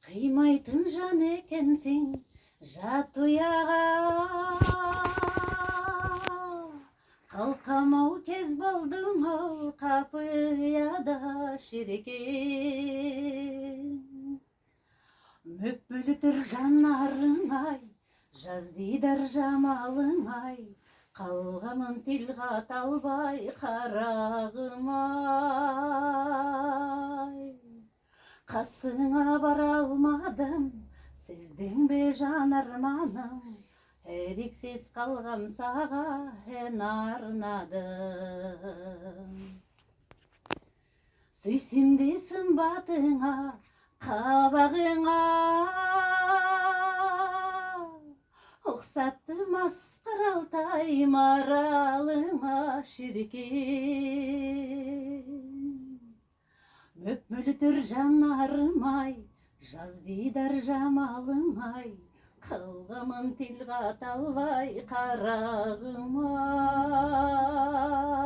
Қимайтын жан екенсің жат ұяға, қалқамау кез болдың ау қапияда шерекен. Мөп-мөлтір жанарың ай, жаздидар жамалың ай, қалғамын тіл қат албай қарағым ай. Қасыңа бара алмадым, сіздің бе жан арманым, еріксіз қалғам саға ән арнадым. Сүйсем де сымбатыңа, қабағыңа, ұқсатты масқаралтай маралыңа шіркін. Мөп-мөлтір жанарым ай, жаздидар жамалың ай, қалғамын тіл қат албай қарағым ай.